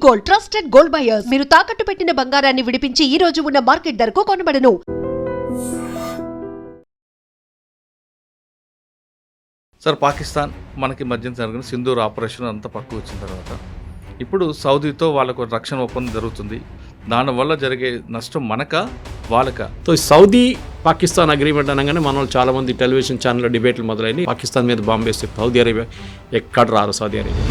Gold, trusted gold buyers. మీరు తాకట్టు పెట్టిన బంగారాన్ని విడిపించి ఈ రోజు ఉన్న మార్కెట్ ధరకు కొనబడను. సార్, పాకిస్తాన్ మనకి మధ్య జరిగిన సింధూర్ ఆపరేషన్ అంతా పక్కకు వచ్చిన తర్వాత ఇప్పుడు సౌదీతో వాళ్ళకు రక్షణ ఒప్పందం జరుగుతుంది. దానివల్ల జరిగే నష్టం మనకా వాళ్ళకా? సో సౌదీ పాకిస్తాన్ అగ్రిమెంట్ అనగానే మన వాళ్ళు చాలామంది టెలివిజన్ ఛానల్లో డిబేట్లు మొదలైనవి. పాకిస్తాన్ మీద బాంబు వేస్తే సౌదీ అరేబియా ఎక్కడ రారు. సౌదీ అరేబియా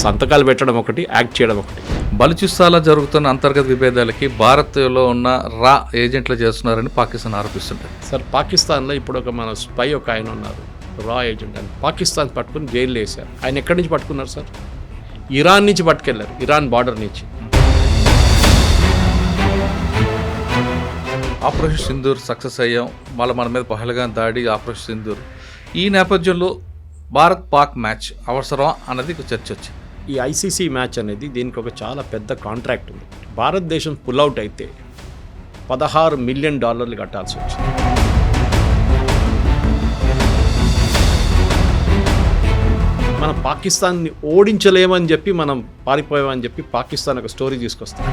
సంతకాలు పెట్టడం ఒకటి, యాక్ట్ చేయడం ఒకటి. బలూచిస్తాన్లో జరుగుతున్న అంతర్గత విభేదాలకి భారత్లో ఉన్న రా ఏజెంట్లు చేస్తున్నారని పాకిస్తాన్ ఆరోపిస్తుంటారు. సార్, పాకిస్తాన్లో ఇప్పుడు మన స్పై ఒక ఆయన ఉన్నారు, రా ఏజెంట్ అని. పాకిస్తాన్ పట్టుకుని జైలు వేశారు. ఆయన ఎక్కడి నుంచి పట్టుకున్నారు సార్? ఇరాన్ నుంచి పట్టుకెళ్ళారు, ఇరాన్ బార్డర్ నుంచి. ఆపరేషన్ సింధూర్ సక్సెస్ అయ్యాం, మళ్ళీ మన మీద పహల్గాన్ దాడి, ఆపరేషన్ సింధూర్. ఈ నేపథ్యంలో భారత్ పాక్ మ్యాచ్ అవసరం అన్నది చర్చ వచ్చింది. ఈ ఐసీసీ మ్యాచ్ అనేది దీనికి ఒక చాలా పెద్ద కాంట్రాక్ట్ ఉంది. భారతదేశం పుల్అవుట్ అయితే $16 మిలియన్ కట్టాల్సి వచ్చింది. మనం పాకిస్తాన్ని ఓడించలేమని చెప్పి మనం పారిపోయామని చెప్పి పాకిస్తాన్ ఒక స్టోరీ తీసుకొస్తాం.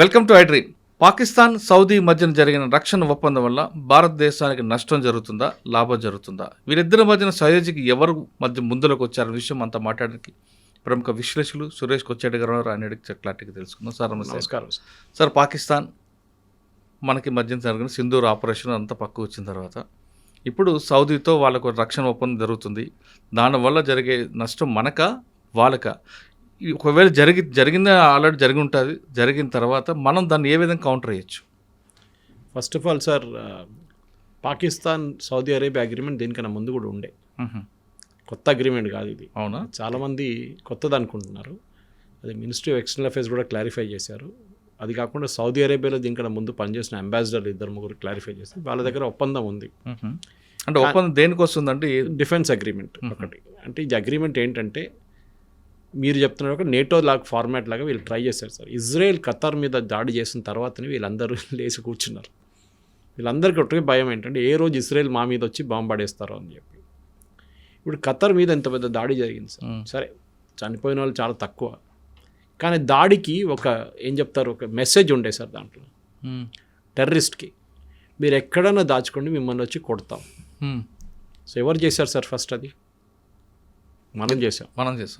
Welcome to iDream. Pakistan Saudi మధ్యన జరిగిన రక్షణ ఒప్పందం వల్ల భారతదేశానికి నష్టం జరుగుతుందా, లాభం జరుగుతుందా? వీరిద్దరి మధ్యన సయోజికి ఎవరు మధ్య ముందులోకి వచ్చారన్న విషయం అంతా మాట్లాడడానికి ప్రముఖ విశ్లేషకులు సురేష్ కొచ్చేటి గారు ఆయన క్లారిటీగా తెలుసుకుందాం. సార్ నమస్కారం. సార్, పాకిస్తాన్ మనకి మధ్యన జరిగిన సింధూర్ ఆపరేషన్ అంతా పక్కకు వచ్చిన తర్వాత ఇప్పుడు సౌదీతో వాళ్ళకు రక్షణ ఒప్పందం జరుగుతుంది. దానివల్ల జరిగే నష్టం మనకా వాళ్ళకా? ఒకవేళ జరిగిందా ఆల్రెడీ జరిగి ఉంటుంది, జరిగిన తర్వాత మనం దాన్ని ఏ విధంగా కౌంటర్ చేయొచ్చు? First of all sir, Pakistan Saudi Arabia agreement దీనికన్నా ముందు కూడా ఉండే, కొత్త అగ్రిమెంట్ కాదు ఇది. అవునా? చాలామంది కొత్తది అనుకుంటున్నారు. అది మినిస్ట్రీ ఆఫ్ ఎక్స్టర్నల్ అఫేర్స్ కూడా క్లారిఫై చేశారు. అది కాకుండా సౌదీ అరేబియాలో దీనికన్నా ముందు పనిచేసిన అంబాసిడర్లు 2-3 క్లారిఫై చేసి వాళ్ళ దగ్గర ఒప్పందం ఉంది. అంటే ఒప్పందం దేనికి వస్తుందంటే డిఫెన్స్ అగ్రిమెంట్ ఒకటి. అంటే ఈ అగ్రిమెంట్ ఏంటంటే మీరు చెప్తున్నారు ఒక నేటో లాగా ఫార్మాట్ లాగా వీళ్ళు ట్రై చేశారు సార్. ఇజ్రాయెల్ ఖతార్ మీద దాడి చేసిన తర్వాతనే వీళ్ళందరూ లేచి కూర్చున్నారు. వీళ్ళందరికీ ఒకటే భయం ఏంటంటే ఏ రోజు ఇజ్రాయెల్ మా మీద వచ్చి బాంబు పడేస్తారో అని చెప్పి. ఇప్పుడు ఖతార్ మీద ఎంత పెద్ద దాడి జరిగింది సార్. సరే, చనిపోయిన వాళ్ళు చాలా తక్కువ, కానీ దాడికి ఏం చెప్తారు, ఒక మెసేజ్ ఉండే సార్ దాంట్లో. టెర్రరిస్ట్కి మీరు ఎక్కడైనా దాచుకోండి, మిమ్మల్ని వచ్చి కొడతాం. సో ఎవరు చేశారు సార్? ఫస్ట్ అది మనం చేసాం.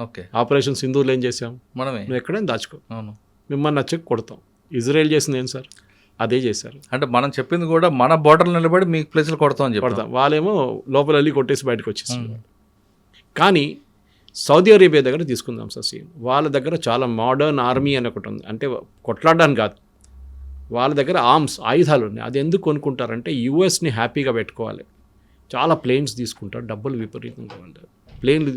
ఓకే. ఆపరేషన్ సింధూర్లో ఏం చేసాం? మనమే. నువ్వు ఎక్కడైనా దాచుకో, అవును, మిమ్మల్ని వచ్చి కొడతాం. ఇజ్రాయెల్ చేసింది ఏం సార్? అదే చేశారు. అంటే మనం చెప్పింది కూడా మన బోర్డర్లో నిలబడి మీ ప్లేస్లో కొడతాం అని కొడతాం. వాళ్ళేమో లోపల వెళ్ళి కొట్టేసి బయటకు వచ్చేసారు. కానీ సౌదీ అరేబియా దగ్గర తీసుకుందాం సార్ సీన్. వాళ్ళ దగ్గర చాలా మోడర్న్ ఆర్మీ అని ఒకటి ఉంది. అంటే కొట్లాడడానికి కాదు, వాళ్ళ దగ్గర ఆయుధాలు ఉన్నాయి. అది ఎందుకు కొనుక్కుంటారంటే యూఎస్ని హ్యాపీగా పెట్టుకోవాలి. చాలా ప్లేన్స్ తీసుకుంటారు, డబ్బులు విపరీతంగా ఉంటారు. ప్లేన్లు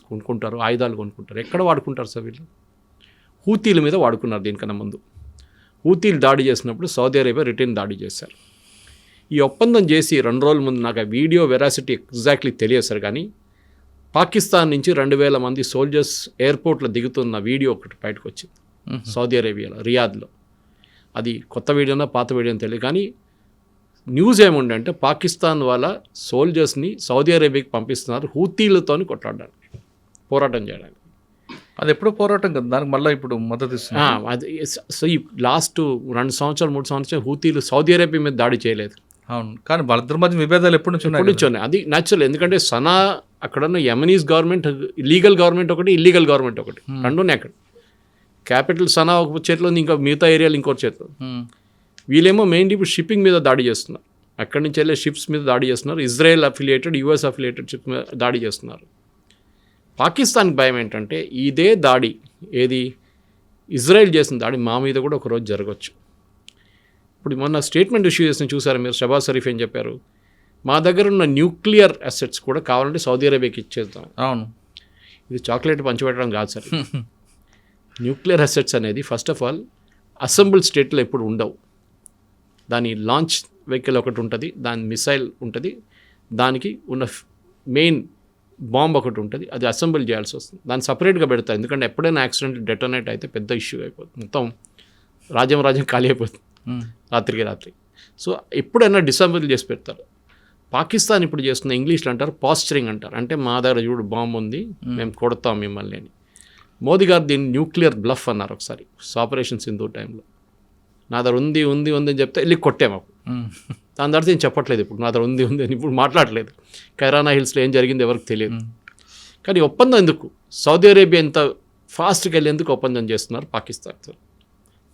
కొనుక్కుంటారు, ఆయుధాలు కొనుక్కుంటారు. ఎక్కడ వాడుకుంటారు సార్ వీళ్ళు? హూతీల మీద వాడుకున్నారు. దీనికన్నా ముందు హూతీలు దాడి చేసినప్పుడు సౌదీ అరేబియా రిటర్న్ దాడి చేశారు. ఈ ఒప్పందం చేసి 2 రోజుల ముందు, నాకు ఆ వీడియో వెరాసిటీ ఎగ్జాక్ట్లీ తెలియదు సార్, కానీ పాకిస్తాన్ నుంచి 2000 మంది సోల్జర్స్ ఎయిర్పోర్ట్లో దిగుతున్న వీడియో ఒకటి బయటకు వచ్చింది సౌదీ అరేబియాలో, రియాద్లో. అది కొత్త వీడియోనా పాత వీడియోని తెలియదు, కానీ న్యూస్ ఏముండే అంటే పాకిస్తాన్ వాళ్ళ సోల్జర్స్ని సౌదీ అరేబియాకి పంపిస్తున్నారు హూతీలతో కొట్లాడడానికి, పోరాటం చేయడానికి. అది ఎప్పుడో పోరాటం కదా, దానికి మళ్ళీ ఇప్పుడు మద్దతు ఇస్తుంది. అది సో ఈ లాస్ట్ 2 సంవత్సరాలు 3 సంవత్సరాలు హూతీలు సౌదీ అరేబియా మీద దాడి చేయలేదు. అవును, కానీ వాళ్ళిద్దరి మధ్య విభేదాలు ఎప్పటి నుంచి ఉన్నాయి. అది న్యాచురల్, ఎందుకంటే సనా అక్కడున్న యమనీస్ గవర్నమెంట్, లీగల్ గవర్నమెంట్ ఒకటి, ఇల్లీగల్ గవర్నమెంట్ ఒకటి, రెండునే. అక్కడ క్యాపిటల్ సనా ఒక చేతిలో ఉంది, ఇంకా మిగతా ఏరియాలు ఇంకోటి చేతిలో. వీళ్ళేమో మెయిన్లీ ఇప్పుడు షిప్పింగ్ మీద దాడి చేస్తున్నారు. అక్కడి నుంచి వెళ్ళే షిప్స్ మీద దాడి చేస్తున్నారు. Israel affiliated, US affiliated ship మీద దాడి చేస్తున్నారు. పాకిస్తాన్కి భయం ఏంటంటే ఇదే దాడి, ఏది ఇజ్రాయెల్ చేసిన దాడి మా మీద కూడా ఒకరోజు జరగవచ్చు. ఇప్పుడు మొన్న స్టేట్మెంట్ ఇష్యూ చేసిన చూసారు మీరు, షబాజ్ షరీఫ్ ఏం చెప్పారు? మా దగ్గర ఉన్న న్యూక్లియర్ అసెట్స్ కూడా కావాలంటే సౌదీ అరేబియాకి ఇచ్చేద్దాం. అవును, ఇది చాక్లెట్ పంచిపెట్టడం కాదు సార్. న్యూక్లియర్ అసెట్స్ అనేది ఫస్ట్ ఆఫ్ ఆల్ అసెంబుల్ స్టేట్లో ఎప్పుడు ఉండవు. దాని లాంచ్ వెహికల్ ఒకటి ఉంటుంది, దాని మిసైల్ ఉంటుంది, దానికి ఉన్న మెయిన్ బాంబ్ ఒకటి ఉంటుంది, అది అసెంబుల్ చేయాల్సి వస్తుంది. దాన్ని సపరేట్గా పెడతారు, ఎందుకంటే ఎప్పుడైనా యాక్సిడెంట్ డెటోనేట్ అయితే పెద్ద ఇష్యూ అయిపోతుంది. మొత్తం రాజ్యం ఖాళీ అయిపోతుంది రాత్రికి రాత్రి. సో ఎప్పుడైనా డిసెంబర్ చేసి పెడతారు. పాకిస్తాన్ ఇప్పుడు చేస్తున్న ఇంగ్లీష్లో అంటారు పాస్చరింగ్ అంటారు, అంటే మా దగ్గర చూడు బాంబు ఉంది మేము కొడతాం మిమ్మల్ని అని. మోదీ గారు దీన్ని న్యూక్లియర్ బ్లఫ్ అన్నారు ఒకసారి ఆపరేషన్ సింధూర్ టైంలో. నా దగ్గర ఉంది అని చెప్తే వెళ్ళి కొట్టాము అప్పుడు. దాని తర్వాత నేను చెప్పట్లేదు ఇప్పుడు నా దగ్గర ఉంది అని ఇప్పుడు మాట్లాడలేదు. కైరానా హిల్స్లో ఏం జరిగింది ఎవరికి తెలియదు. కానీ ఒప్పందం ఎందుకు? సౌదీ అరేబియా ఎంత ఫాస్ట్గా వెళ్ళేందుకు ఒప్పందం చేస్తున్నారు పాకిస్తాన్తో.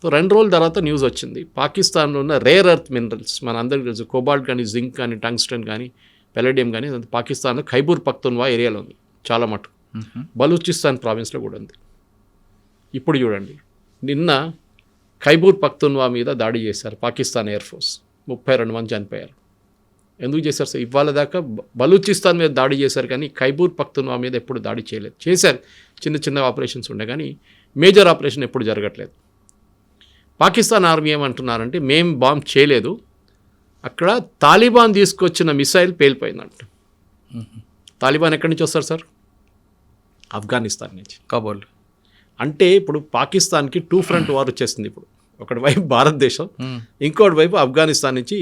సో 2 రోజుల తర్వాత న్యూస్ వచ్చింది, పాకిస్తాన్లో ఉన్న రేర్ ఎర్త్ మినరల్స్ మన అందరికీ తెలుసు, కోబాల్ట్ కానీ జింక్ కానీ టంగ్స్టన్ కానీ పెలడియం కానీ పాకిస్తాన్లో ఖైబూర్ పఖ్తూన్వా ఏరియాలో ఉంది చాలా మటుకు. బలూచిస్తాన్ ప్రావిన్స్లో కూడా ఉంది. ఇప్పుడు చూడండి, నిన్న ఖైబూర్ పఖ్తూన్వా మీద దాడి చేశారు పాకిస్తాన్ ఎయిర్ ఫోర్స్, 32 మంది చనిపోయారు. ఎందుకు చేశారు సార్? ఇవాళ దాకా బలూచిస్తాన్ మీద దాడి చేశారు కానీ ఖైబూర్ పఖ్తూన్వా మీద ఎప్పుడు దాడి చేయలేదు. చేశారు, చిన్న ఆపరేషన్స్ ఉండే కానీ మేజర్ ఆపరేషన్ ఎప్పుడు జరగట్లేదు. పాకిస్తాన్ ఆర్మీ ఏమంటున్నారంటే మేము బాంబ్ చేయలేదు, అక్కడ తాలిబాన్ తీసుకొచ్చిన మిసైల్ పేలిపోయిందంట. తాలిబాన్ ఎక్కడి నుంచి వస్తారు సార్? ఆఫ్ఘనిస్తాన్ నుంచి, కాబోల్. అంటే ఇప్పుడు పాకిస్తాన్కి 2 ఫ్రంట్ వార్ వచ్చేసింది. ఇప్పుడు ఒకటి వైపు భారతదేశం, ఇంకోటి వైపు ఆఫ్ఘనిస్తాన్ నుంచి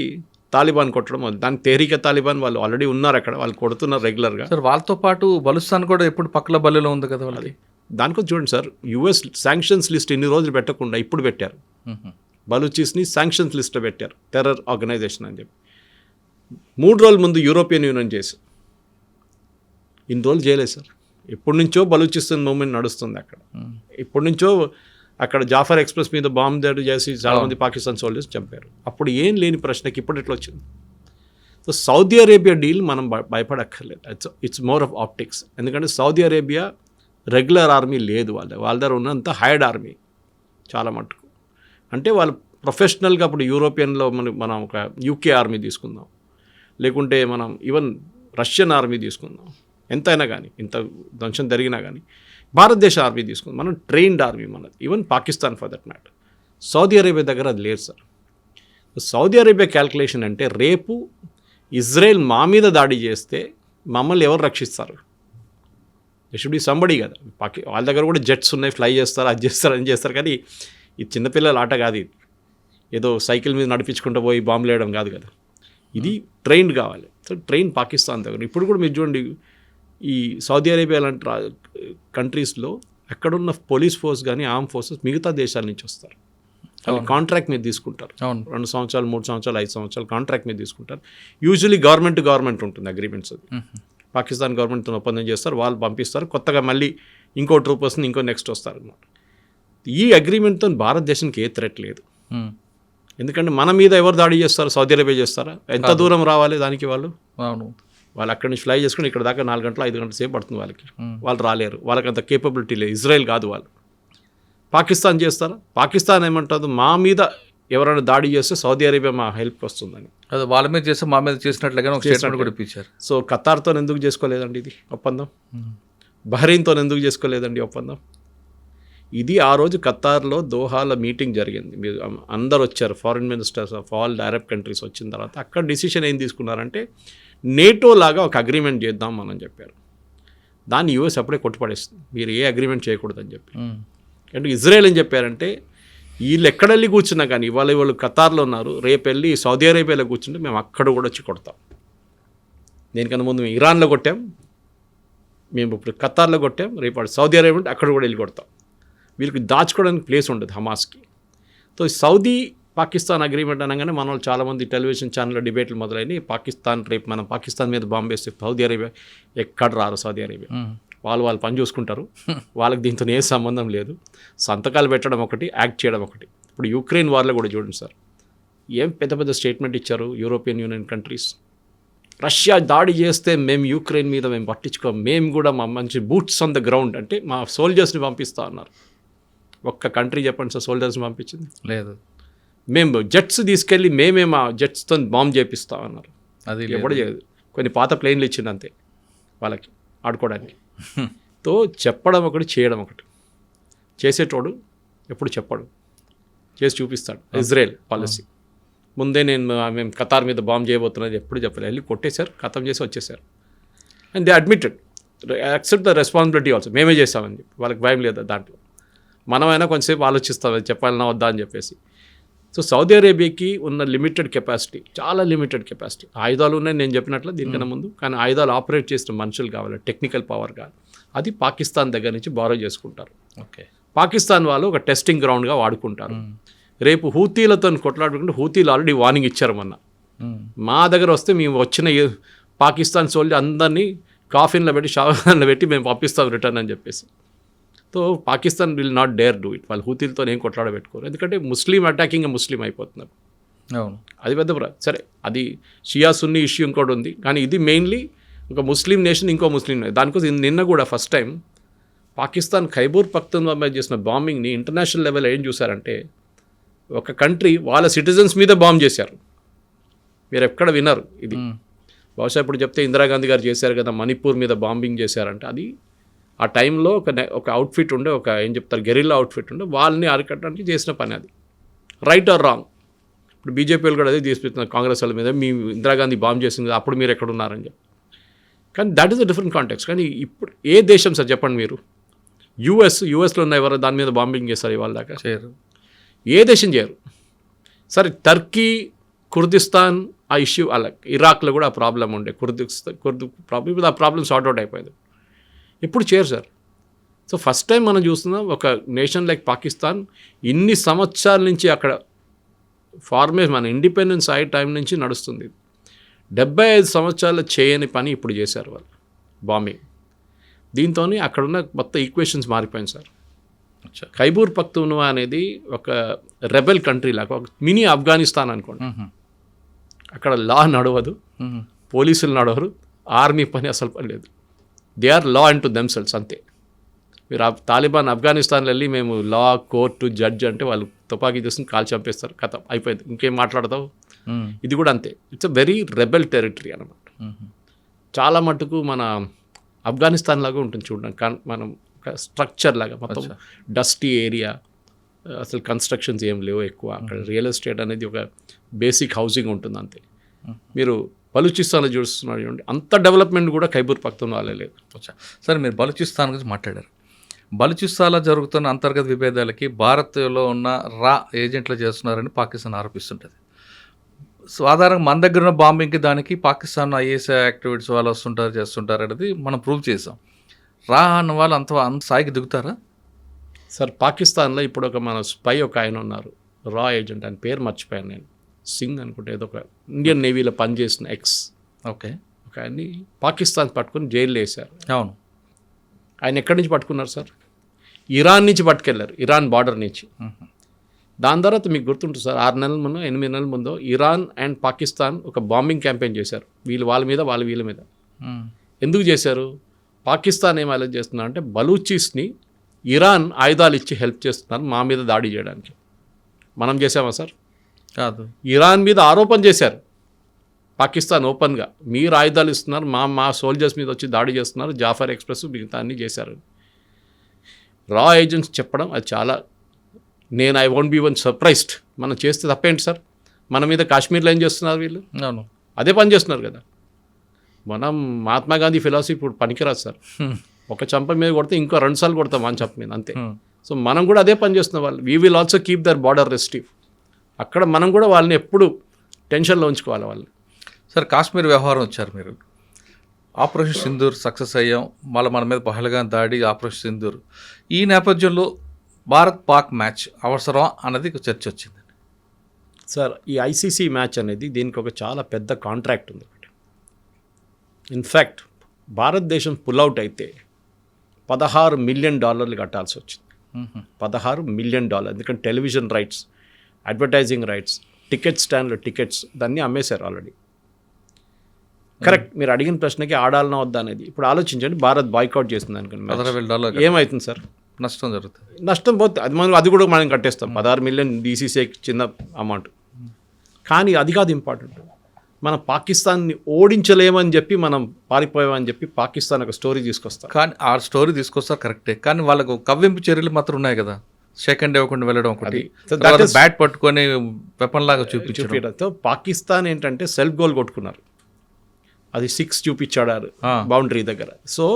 తాలిబాన్ కొట్టడం. దానికి తెహ్రీక తాలిబాన్ వాళ్ళు ఆల్రెడీ ఉన్నారు అక్కడ, వాళ్ళు కొడుతున్నారు రెగ్యులర్గా. సార్ వాళ్ళతో పాటు బలుస్తాన్ కూడా ఎప్పుడు పక్కల బల్లిలో ఉంది కదా వాళ్ళది. దానికోసం చూడండి సార్, యుఎస్ శాంక్షన్స్ లిస్ట్ ఇన్ని రోజులు పెట్టకుండా ఇప్పుడు పెట్టారు. బలూచిస్ని శాంక్షన్స్ లిస్ట్లో పెట్టారు, టెర్రర్ ఆర్గనైజేషన్ అని చెప్పి. 3 రోజుల ముందు యూరోపియన్ యూనియన్ చేసి ఇన్ని రోజులు చేయలేదు సార్. ఎప్పటి నుంచో బలూచిస్తాన్ మూవ్మెంట్ నడుస్తుంది అక్కడ. ఎప్పటి నుంచో అక్కడ జాఫర్ ఎక్స్ప్రెస్ మీద బాంబు దాడి చేసి చాలామంది పాకిస్తాన్ సోల్జర్స్ చంపారు. అప్పుడు ఏం లేని ప్రశ్నకి ఇప్పుడు ఎట్లా వచ్చింది? సో సౌదీ అరేబియా డీల్ మనం భయపడక్కర్లేదు. It's more of optics. ఎందుకంటే సౌదీ అరేబియా రెగ్యులర్ ఆర్మీ లేదు, వాళ్ళ దగ్గర ఉన్నంత హైర్డ్ ఆర్మీ చాలా మటుకు. అంటే వాళ్ళు ప్రొఫెషనల్గా ఇప్పుడు యూరోపియన్లో మనం ఒక యూకే ఆర్మీ తీసుకుందాం, లేకుంటే మనం ఈవెన్ రష్యన్ ఆర్మీ తీసుకుందాం, ఎంతైనా కానీ ఇంత ధ్వంసం జరిగినా కానీ భారతదేశ ఆర్మీ తీసుకుందాం, మనం ట్రైన్డ్ ఆర్మీ మనది. Even Pakistan for that matter. Saudi Arabia దగ్గర అది లేదు సార్. సౌదీ అరేబియా క్యాల్కులేషన్ అంటే రేపు ఇజ్రాయెల్ మా మీద దాడి చేస్తే మమ్మల్ని ఎవరు రక్షిస్తారు? దే షుడ్ బి సంబడి కదా. వాళ్ళ దగ్గర కూడా జెట్స్ ఉన్నాయి, ఫ్లై చేస్తారు, అది చేస్తారు. కానీ ఇది చిన్నపిల్లల ఆట కాదు, ఇది ఏదో సైకిల్ మీద నడిపించుకుంటూ పోయి బాంబులు వేయడం కాదు కదా. ఇది ట్రైన్డ్ కావాలి. సో ట్రైన్ పాకిస్తాన్ దగ్గర. ఇప్పుడు కూడా మీరు చూడండి, ఈ సౌదీ అరేబియా లాంటి కంట్రీస్లో అక్కడున్న పోలీస్ ఫోర్స్ కానీ ఆర్మ్ ఫోర్సెస్ మిగతా దేశాల నుంచి వస్తారు. కాంట్రాక్ట్ మీద తీసుకుంటారు. 2 సంవత్సరాలు 3 సంవత్సరాలు 5 సంవత్సరాలు కాంట్రాక్ట్ మీద తీసుకుంటారు. యూజువలీ గవర్నమెంట్ ఉంటుంది అగ్రిమెంట్స్. అది పాకిస్తాన్ గవర్నమెంట్తో ఒప్పందం చేస్తారు, వాళ్ళు పంపిస్తారు, కొత్తగా మళ్ళీ ఇంకో ట్రూపర్స్ని ఇంకో నెక్స్ట్ వస్తారు అన్నమాట. ఈ అగ్రిమెంట్తో భారతదేశానికి ఏ థ్రెట్ లేదు. ఎందుకంటే మన మీద ఎవరు దాడి చేస్తారు? సౌదీ అరేబియా చేస్తారా? ఎంత దూరం రావాలి దానికి? వాళ్ళు అక్కడి నుంచి ఫ్లై చేసుకుని ఇక్కడ దాకా 4 గంటలు 5 గంటల సేపు పడుతుంది వాళ్ళకి. వాళ్ళు రాలేరు, వాళ్ళకి అంత కేపబిలిటీ లేదు. ఇజ్రాయెల్ కాదు వాళ్ళు. పాకిస్తాన్ చేస్తారా? పాకిస్తాన్ ఏమంటుంది, మా మీద ఎవరైనా దాడి చేస్తే సౌదీ అరేబియా మా హెల్ప్కి వస్తుందని. అదే వాళ్ళ మీద చేస్తే మా మీద చేసినట్లుగా ఒక స్టేట్మెంట్ కూడా ఇప్పించారు. సో ఖతార్తో ఎందుకు చేసుకోలేదండి ఇది ఒప్పందం? బహ్రెయిన్తో ఎందుకు చేసుకోలేదండి ఒప్పందం? ఇది ఆ రోజు ఖతార్లో దోహాలో మీటింగ్ జరిగింది. మీరు అందరు వచ్చారు, foreign ministers of all Arab countries వచ్చిన తర్వాత అక్కడ డిసిషన్ ఏం తీసుకున్నారంటే నేటో లాగా ఒక అగ్రిమెంట్ చేద్దాం మనం చెప్పారు. దాన్ని యూఎస్ అప్పుడే కొట్టుపడేస్తుంది, మీరు ఏ అగ్రిమెంట్ చేయకూడదని చెప్పి. అంటే ఇజ్రాయెల్ ఏం చెప్పారంటే వీళ్ళు ఎక్కడెళ్ళి కూర్చున్నా కానీ వాళ్ళు ఖతార్లో ఉన్నారు, రేపు వెళ్ళి సౌదీ అరేబియాలో కూర్చుంటే మేము అక్కడ కూడా వచ్చి కొడతాం. దేనికన్నా ముందు మేము ఇరాన్లో కొట్టాం, మేము ఇప్పుడు ఖతార్లో కొట్టాం, రేపు సౌదీ అరేబియా అంటే అక్కడ కూడా వెళ్ళి కొడతాం. వీళ్ళకి దాచుకోవడానికి ప్లేస్ ఉండదు హమాస్కి. సో సౌదీ పాకిస్తాన్ అగ్రిమెంట్ అనగానే మన వాళ్ళు చాలామంది టెలివిజన్ ఛానల్లో డిబేట్లు మొదలైనవి. పాకిస్తాన్ రేపు మనం పాకిస్తాన్ మీద బాంబు వేస్తే సౌదీ అరేబియా ఎక్కడ రారు. సౌదీ అరేబియా వాళ్ళు పని చూసుకుంటారు, వాళ్ళకి దీంతో ఏ సంబంధం లేదు. సంతకాలు పెట్టడం ఒకటి, యాక్ట్ చేయడం ఒకటి. ఇప్పుడు యుక్రెయిన్ వార్లో కూడా చూడండి సార్, ఏం పెద్ద స్టేట్మెంట్ ఇచ్చారు యూరోపియన్ యూనియన్ కంట్రీస్. రష్యా దాడి చేస్తే మేము యుక్రెయిన్ మీద మేము పట్టించుకోం, మేము కూడా మా మంచి బూట్స్ ఆన్ ద గ్రౌండ్ అంటే మా సోల్జర్స్ని పంపిస్తా అన్నారు. ఒక్క కంట్రీ చెప్పండి సార్ సోల్జర్స్ని పంపించింది? లేదు. మేము జెట్స్ తీసుకెళ్ళి మేమే మా జెట్స్తో బాంబ్ చేపిస్తాం అన్నారు. అది ఎప్పుడు చేయదు. కొన్ని పాత ప్లేన్లు ఇచ్చింది అంతే వాళ్ళకి ఆడుకోవడానికి. తో చెప్పడం ఒకటి, చేయడం ఒకటి. చేసేటోడు ఎప్పుడు చెప్పడు, చేసి చూపిస్తాడు. ఇజ్రాయెల్ పాలసీ ముందే మేము ఖతార్ మీద బాంబ్ చేయబోతున్నది ఎప్పుడు చెప్పలేదు. వెళ్ళి కొట్టేశారు, ఖతం చేసి వచ్చేసారు. And they admitted, accept the responsibility also. మేమే చేస్తామని చెప్పి వాళ్ళకి భయం లేదు దాంట్లో. మనమైనా కొంచెంసేపు ఆలోచిస్తాం అది చెప్పాలన్నా వద్దా అని చెప్పేసి. సో సౌదీ అరేబియాకి ఉన్న లిమిటెడ్ కెపాసిటీ, చాలా లిమిటెడ్ కెపాసిటీ. ఆయుధాలు ఉన్నాయి నేను చెప్పినట్లు దీనికన్నా ముందు, కానీ ఆయుధాలు ఆపరేట్ చేసిన మనుషులు కావాలి, టెక్నికల్ పవర్ కావాలి. అది పాకిస్తాన్ దగ్గర నుంచి బారో చేసుకుంటారు. ఓకే, పాకిస్తాన్ వాళ్ళు ఒక టెస్టింగ్ గ్రౌండ్గా వాడుకుంటారు. రేపు హూతీలతో కొట్లాడుకుంటే హూతీలు ఆల్రెడీ వార్నింగ్ ఇచ్చారు మొన్న, మా దగ్గర వస్తే మేము వచ్చిన పాకిస్తాన్ సోల్జర్ అందరినీ కాఫిన్లో పెట్టి షావన్లో పెట్టి మేము పంపిస్తాం రిటర్న్ అని చెప్పేసి. So Pakistan will not dare do it. వాళ్ళు హూతీలతో ఏం కొట్లాడబెట్టుకోరు, ఎందుకంటే ముస్లిం అటాకింగ్ ముస్లిం అయిపోతున్నారు. అవును, అది పెద్ద సరే, అది షియా సున్నీ ఇష్యూ ఇంకోటి ఉంది, కానీ ఇది మెయిన్లీ ఒక ముస్లిం నేషన్ ఇంకో ముస్లిం నేషన్. దానికోసం నిన్న కూడా ఫస్ట్ టైం పాకిస్తాన్ ఖైబర్ పఖ్తూన్ఖ్వా మీద చేసిన బాంబింగ్ని ఇంటర్నేషనల్ లెవెల్ ఏం చూసారంటే, ఒక కంట్రీ వాళ్ళ సిటిజన్స్ మీద బాంబ్ చేశారు. మీరు ఎక్కడ విన్నారు ఇది? బహుశా ఇప్పుడు చెప్తే ఇందిరాగాంధీ గారు చేశారు కదా, మణిపూర్ మీద బాంబింగ్ చేశారంటే, అది ఆ టైంలో ఒక అవుట్ఫిట్ ఉండే, ఒక ఏం చెప్తారు గెరిల్లా అవుట్ఫిట్ ఉండే, వాళ్ళని అరికట్టడానికి చేసిన పని. అది రైట్ ఆర్ రాంగ్? ఇప్పుడు బీజేపీ వాళ్ళు కూడా అదే తీసుకుంటున్నారు కాంగ్రెస్ వాళ్ళ మీద, మీ ఇందిరాగాంధీ బాంబ్ చేసింది అప్పుడు మీరు ఎక్కడ ఉన్నారని చెప్పి. కానీ that is a different context. కానీ ఇప్పుడు ఏ దేశం సార్ చెప్పండి మీరు? యూఎస్లో ఉన్న ఎవరు దాని మీద బాంబింగ్ చేస్తారు ఇవాళ దాకా? చేయరు. ఏ దేశం చేయరు. సరే, టర్కీ, కుర్దిస్తాన్ ఆ ఇష్యూ, అలా ఇరాక్లో కూడా ఆ ప్రాబ్లం ఉండే, కుర్దు ప్రాబ్లం. ఇప్పుడు ఆ ప్రాబ్లం సార్ట్ అవుట్ అయిపోయింది. ఎప్పుడు చేయరు సార్. సో ఫస్ట్ టైం మనం చూస్తున్నాం ఒక నేషన్ లైక్ పాకిస్తాన్ ఇన్ని సంవత్సరాల నుంచి అక్కడ ఫార్మేషన్, మన ఇండిపెండెన్స్ అయ్యే టైం నుంచి నడుస్తుంది. 75 సంవత్సరాలు చేయని పని ఇప్పుడు చేశారు వాళ్ళు, బాంబింగ్. దీంతో అక్కడున్న మొత్తం ఈక్వేషన్స్ మారిపోయింది సార్. ఖైబర్ పఖ్తూన్ఖ్వా అనేది ఒక రెబెల్ కంట్రీ లాగా, ఒక మినీ ఆఫ్ఘనిస్తాన్ అనుకోండి. అక్కడ లా నడవదు, పోలీసులు నడవరు, ఆర్మీ పని అసలు పని లేదు. They are law unto themselves అంతే. మీరు తాలిబాన్ ఆఫ్ఘనిస్తాన్లో వెళ్ళి మేము లా, కోర్టు, జడ్జ్ అంటే వాళ్ళు తుపాకీ తీసుకుని కాల్ చంపేస్తారు, కథ అయిపోయింది, ఇంకేం మాట్లాడతావు. ఇది కూడా అంతే. It's a very rebel territory అన్నమాట. చాలా మటుకు మన ఆఫ్ఘనిస్తాన్ లాగా ఉంటుంది చూడడానికి, మనం ఒక స్ట్రక్చర్ లాగా, మొత్తం డస్టీ ఏరియా, అసలు కన్స్ట్రక్షన్స్ ఏం లేవు ఎక్కువ. అక్కడ రియల్ ఎస్టేట్ అనేది ఒక బేసిక్ హౌసింగ్ ఉంటుంది అంతే. మీరు బలూచిస్తాన్లో చూస్తున్నారు చూడండి, అంత డెవలప్మెంట్ కూడా ఖైబర్ పఖ్తూన్ఖ్వాలో లేదు. సరే, మీరు బలూచిస్తాన్ గురించి మాట్లాడారు. బలూచిస్తాన్లో జరుగుతున్న అంతర్గత విభేదాలకి భారత్లో ఉన్న రా ఏజెంట్లు చేస్తున్నారని పాకిస్తాన్ ఆరోపిస్తుంటుంది. సాధారణంగా మన దగ్గర ఉన్న బాంబింగ్కి దానికి పాకిస్తాన్ ఐఎస్ఐ యాక్టివిటీస్ వాళ్ళు వస్తుంటారు, చేస్తుంటారు అనేది మనం ప్రూవ్ చేసాం. రా అన్న వాళ్ళు అంత స్థాయికి దిగుతారా సార్? పాకిస్తాన్లో ఇప్పుడు ఒక మన స్పై ఒక ఆయన ఉన్నారు, రా ఏజెంట్, ఆయన పేరు మర్చిపోయాను నేను, సింగ్ అనుకుంటే, ఏదో ఒక ఇండియన్ నేవీలో పనిచేసిన ఓకే, ఒక ఆయన్ని పాకిస్తాన్ పట్టుకుని జైల్లో వేశారు. అవును. ఆయన ఎక్కడి నుంచి పట్టుకున్నారు సార్? ఇరాన్ నుంచి పట్టుకెళ్ళారు, ఇరాన్ బార్డర్ నుంచి. దాని తర్వాత మీకు గుర్తుంటుంది సార్, 6 నెలల ముందు 8 నెలల ముందు ఇరాన్ అండ్ పాకిస్తాన్ ఒక బాంబింగ్ క్యాంపెయిన్ చేశారు, వాళ్ళ మీద వీళ్ళ మీద. ఎందుకు చేశారు? పాకిస్తాన్ ఏం అలర్ట్ చేస్తున్నారు అంటే, బలూచీస్ని ఇరాన్ ఆయుధాలు ఇచ్చి హెల్ప్ చేస్తున్నారు మా మీద దాడి చేయడానికి. మనం చేసామా సార్? కాదు. ఇరాన్ మీద ఆరోపణ చేశారు పాకిస్తాన్ ఓపెన్గా, మీరు ఆయుధాలు ఇస్తున్నారు, మా సోల్జర్స్ మీద వచ్చి దాడి చేస్తున్నారు, జాఫర్ ఎక్స్ప్రెస్ మిగతా అన్నీ చేశారు. రా ఏజెంట్స్ చెప్పడం అది చాలా, నేను I won't be one surprised. మనం చేస్తే తప్పేంటి సార్? మన మీద కాశ్మీర్లో ఏం చేస్తున్నారు వీళ్ళు? అవును, అదే పని చేస్తున్నారు కదా. మనం మహాత్మా గాంధీ ఫిలాసఫీ ఇప్పుడు పనికిరాదు సార్. ఒక చంప మీద కొడితే ఇంకో 2 సార్లు కొడతాం మన చంప మీద, అంతే. సో మనం కూడా అదే పని చేస్తున్నాం. వాళ్ళు we will also keep their border restrict. అక్కడ మనం కూడా వాళ్ళని ఎప్పుడు టెన్షన్లో ఉంచుకోవాలి వాళ్ళు. సరే, కాశ్మీర్ వ్యవహారం వచ్చారు మీరు. ఆపరేషన్ సింధూర్ సక్సెస్ అయ్యాం, మళ్ళీ మన మీద పహల్గాం దాడి, ఆపరేషన్ సింధూర్. ఈ నేపథ్యంలో భారత్ పాక్ మ్యాచ్ అవసరం అన్నది చర్చ వచ్చింది సార్. ఈ ఐసీసీ మ్యాచ్ అనేది దీనికి ఒక చాలా పెద్ద కాంట్రాక్ట్ ఉంది. ఇన్ఫ్యాక్ట్ భారతదేశం పుల్అవుట్ అయితే $16 మిలియన్ కట్టాల్సి వచ్చింది. $16 మిలియన్, ఎందుకంటే television rights, advertising rights, ticket స్టాండ్లో టికెట్స్ దాన్ని అమ్మేశారు ఆల్రెడీ. కరెక్ట్, మీరు అడిగిన ప్రశ్నకి ఆడాలన్నా వద్దా అనేది ఇప్పుడు ఆలోచించండి. భారత్ బాయ్కాట్ చేస్తుంది అనుకోండి, $16 ఏమవుతుంది సార్? నష్టం జరుగుతుంది. నష్టం పోతే అది కూడా మనం కట్టేస్తాం. 16 మిలియన్ డీసీసీకి చిన్న అమౌంట్. కానీ అది కాదు ఇంపార్టెంట్. మనం పాకిస్తాన్ని ఓడించలేమని చెప్పి మనం పారిపోయామని చెప్పి పాకిస్తాన్ ఒక స్టోరీ తీసుకొస్తాం. కానీ ఆ స్టోరీ తీసుకొస్తారు కరెక్టే, కానీ వాళ్ళకు కవ్వింపు చర్యలు మాత్రం ఉన్నాయి కదా. సెకండ్ ఇవ్వకుండా వెళ్ళడం ఒకటి, బ్యాట్ పట్టుకొని వెపన్ లాగా చూపించడంతో పాకిస్తాన్ ఏంటంటే సెల్ఫ్ గోల్ కొట్టుకున్నారు. అది 6 చూపించాడు బౌండరీ దగ్గర. సో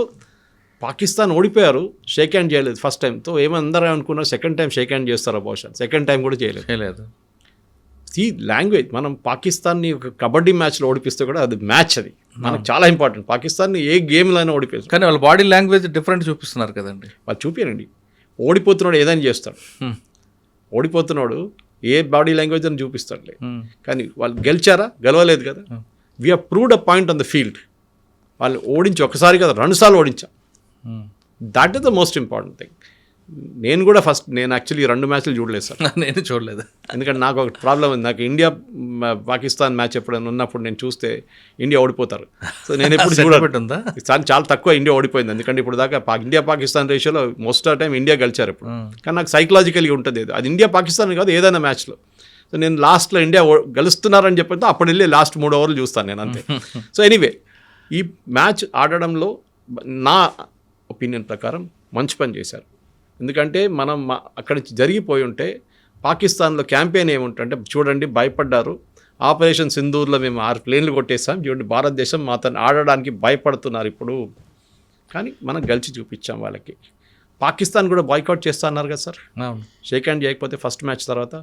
పాకిస్తాన్ ఓడిపోయారు, షేక్ హ్యాండ్ చేయలేదు ఫస్ట్ టైంతో. ఏమందరూ అనుకున్నారు సెకండ్ టైం షేక్ హ్యాండ్ చేస్తారో బహుశా, సెకండ్ టైం కూడా చేయలేదు. చేయలేదు. ఈ లాంగ్వేజ్ మనం పాకిస్తాన్ని ఒక కబడ్డీ మ్యాచ్లో ఓడిపిస్తే కూడా అది మ్యాచ్, అది మనకు చాలా ఇంపార్టెంట్. పాకిస్తాన్ని ఏ గేమ్లో అయినా ఓడిపోయారు, కానీ వాళ్ళ బాడీ లాంగ్వేజ్ డిఫరెంట్ చూపిస్తున్నారు కదండి. వాళ్ళు చూపించండి. ఓడిపోతున్నాడు ఏదైనా చేస్తాడు, ఓడిపోతున్నాడు ఏ బాడీ లాంగ్వేజ్ అని చూపిస్తాడులే. కానీ వాళ్ళు గెలిచారా? గెలవలేదు కదా. We have proved a point on the field. వాళ్ళు ఓడించి ఒకసారి కదా 2 సార్లు ఓడించాం. That is the most important thing. నేను కూడా నేను యాక్చువల్లీ 2 మ్యాచ్లు చూడలేదు సార్. నేను చూడలేదు, ఎందుకంటే నాకు ఒక ప్రాబ్లం ఉంది. నాకు ఇండియా పాకిస్తాన్ మ్యాచ్ ఎప్పుడైనా ఉన్నప్పుడు నేను చూస్తే ఇండియా ఓడిపోతారు. సో నేను ఎప్పుడు చూడబెట్టుందా, చాలా తక్కువ ఇండియా ఓడిపోయింది. ఎందుకంటే ఇప్పుడు దాకా ఇండియా పాకిస్తాన్ రేషియోలో మోస్ట్ ఆఫ్ టైం ఇండియా గెలిచారు ఇప్పుడు. కానీ నాకు సైకలాజికల్గా ఉంటుంది అది ఇండియా పాకిస్తాన్ కాదు, ఏదైనా మ్యాచ్లో. సో నేను లాస్ట్లో ఇండియా గెలుస్తున్నారని చెప్పితే అప్పుడు వెళ్ళి లాస్ట్ 3 ఓవర్లు చూస్తాను నేను అంతే. సో ఎనీవే, ఈ మ్యాచ్ ఆడడంలో నా ఒపీనియన్ ప్రకారం మంచి పని చేశారు. ఎందుకంటే మనం అక్కడి నుంచి జరిగిపోయి ఉంటే పాకిస్తాన్లో క్యాంపెయిన్ ఏముంటుంటే, చూడండి భయపడ్డారు, ఆపరేషన్ సింధూర్లో మేము 6 ప్లేన్లు కొట్టేసాం, చూడండి భారతదేశం మాతో ఆడడానికి భయపడుతున్నారు ఇప్పుడు. కానీ మనం గెలిచి చూపించాం వాళ్ళకి. పాకిస్తాన్ కూడా బాయ్కాట్ చేస్తా అన్నారు కదా సార్, షేక్ హ్యాండ్ చేయకపోతే ఫస్ట్ మ్యాచ్ తర్వాత.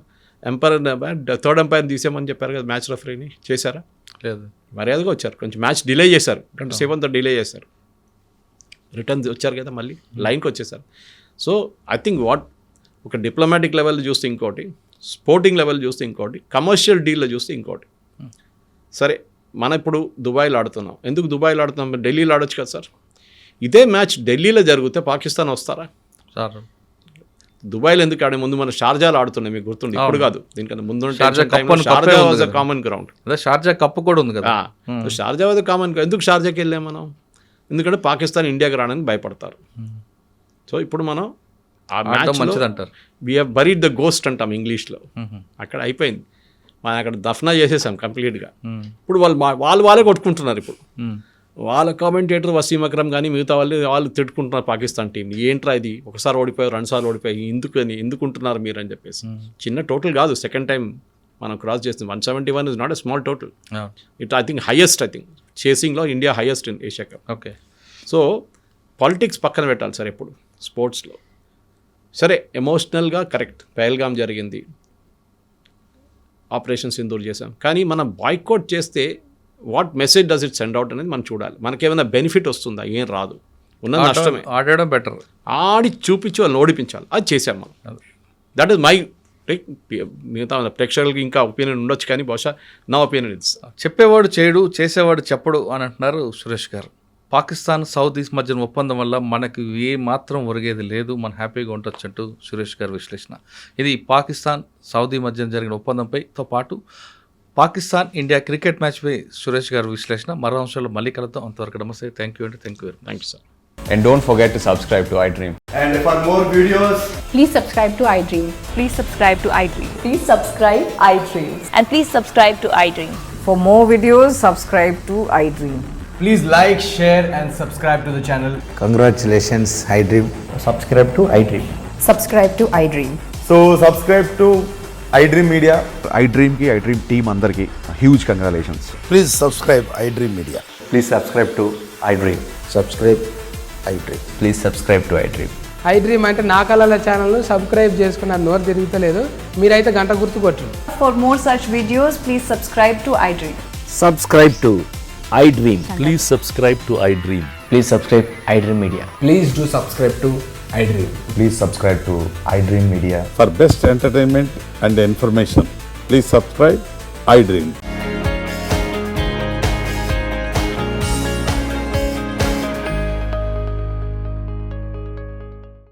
థర్డ్ ఎంపైర్ని తీసేయమని చెప్పారు కదా మ్యాచ్ రెఫరీని, చేశారా? లేదు. మర్యాదగా వచ్చారు, కొంచెం మ్యాచ్ డిలే చేశారు, 27తో డిలే చేశారు, రిటర్న్ వచ్చారు కదా, మళ్ళీ లైన్కి వచ్చేసారు. సో ఐ థింక్ ఒక డిప్లొమాటిక్ లెవెల్ చూస్తే ఇంకోటి, స్పోర్టింగ్ లెవెల్ చూస్తే ఇంకోటి, కమర్షియల్ డీల్లో చూస్తే ఇంకోటి. సరే మనం ఇప్పుడు దుబాయ్లో ఆడుతున్నాం. ఎందుకు దుబాయ్లో ఆడుతున్నాం? ఢిల్లీలో ఆడొచ్చు కదా సార్. ఇదే మ్యాచ్ ఢిల్లీలో జరిగితే పాకిస్తాన్ వస్తారా సార్? దుబాయ్లో ఎందుకు ఆడే ముందు మనం షార్జాలో ఆడుతున్నాం, మీకు గుర్తుండి. ఇప్పుడు కాదు, దీనికన్నా ముందు Sharjah was a common ground. Sharjah cup కూడా ఉంది కదా. Sharjah was a common. ఎందుకు షార్జాకి వెళ్ళాం మనం? ఎందుకంటే పాకిస్తాన్ ఇండియాకి రావడానికి భయపడతారు. సో ఇప్పుడు మనం ఆ మ్యాచ్ మంచిది అంటారు. We have buried the ghost అంటాం ఇంగ్లీష్లో. అక్కడ అయిపోయింది, మనం అక్కడ దఫనా చేసేసాం కంప్లీట్గా. ఇప్పుడు వాళ్ళే కొట్టుకుంటున్నారు. ఇప్పుడు వాళ్ళ కామెంటేటర్ వసీం అక్రమ్ కానీ మిగతా వాళ్ళు తిట్టుకుంటున్నారు పాకిస్తాన్ టీం. ఏంట్రా ఇది, ఒకసారి ఓడిపోయారు 2 సార్లు ఓడిపోయి, ఎందుకుంటున్నారు మీరు అని చెప్పేసి. చిన్న టోటల్ కాదు, సెకండ్ టైం మనం క్రాస్ చేస్తుంది. 171 is not a small total. I think highest, చేసింగ్లో India highest in Asia cup. Okay. So politics పక్కన పెట్టాలి సార్ ఎప్పుడు స్పోర్ట్స్లో. సరే ఎమోషనల్గా కరెక్ట్, పహల్గామ్ జరిగింది, ఆపరేషన్ సింధూర్ చేసాం. కానీ మనం బాయ్కాట్ చేస్తే what message does it send out అనేది మనం చూడాలి. మనకేమైనా బెనిఫిట్ వస్తుందా? ఏం రాదు, ఉన్న నష్టమే. ఆడడం బెటర్, ఆడి చూపించి వాళ్ళని ఓడిపించాలి, అది చేసాం మనం. దట్ ఈస్ మై, మిగతా ప్రేక్షకులకి ఇంకా ఒపీనియన్ ఉండొచ్చు, కానీ బహుశా నా ఒపీనియన్ ఇట్స్. చెప్పేవాడు చేయడు, చేసేవాడు చెప్పడు అని అంటున్నారు సురేష్ గారు. పాకిస్తాన్ సౌదీస్ మధ్యన ఒప్పందం వల్ల మనకు ఏ మాత్రం ఒరిగేది లేదు, మనం హ్యాపీగా ఉండొచ్చు అంటూ సురేష్ గారి విశ్లేషణ. ఇది పాకిస్తాన్ సౌదీ మధ్యన జరిగిన ఒప్పందంపైతో పాటు పాకిస్తాన్ ఇండియా క్రికెట్ మ్యాచ్పై సురేష్ గారి విశ్లేషణ. మరో అంశాల్లో మళ్ళీ కలుద్దాం. అంతవరకు నమస్తే. థ్యాంక్ యూ అండి. Thank you sir. And don't forget to subscribe to iDream. And for more videos, please subscribe to iDream. Please subscribe to iDream. Please subscribe iDream. And please subscribe to iDream. For more videos, subscribe to iDream. please like, share and subscribe to the channel. Congratulations, iDream. Subscribe to iDream. Subscribe to iDream. So subscribe to iDream Media. iDream ki iDream team andarki huge congratulations. Please subscribe iDream Media. Please subscribe to iDream. Subscribe iDream. Please subscribe to iDream. iDream అంటే నా కళల ఛానల్ను subscribe చేసుకున్న నోరు తిరుగుతలేదు, మీరైతే గంట గుర్తు కొట్టండి. For more such videos, please subscribe to iDream. Subscribe to iDream. Please subscribe to iDream. Please subscribe iDream Media. Please do subscribe to iDream. Please subscribe to iDream Media. For best entertainment and information, please subscribe iDream.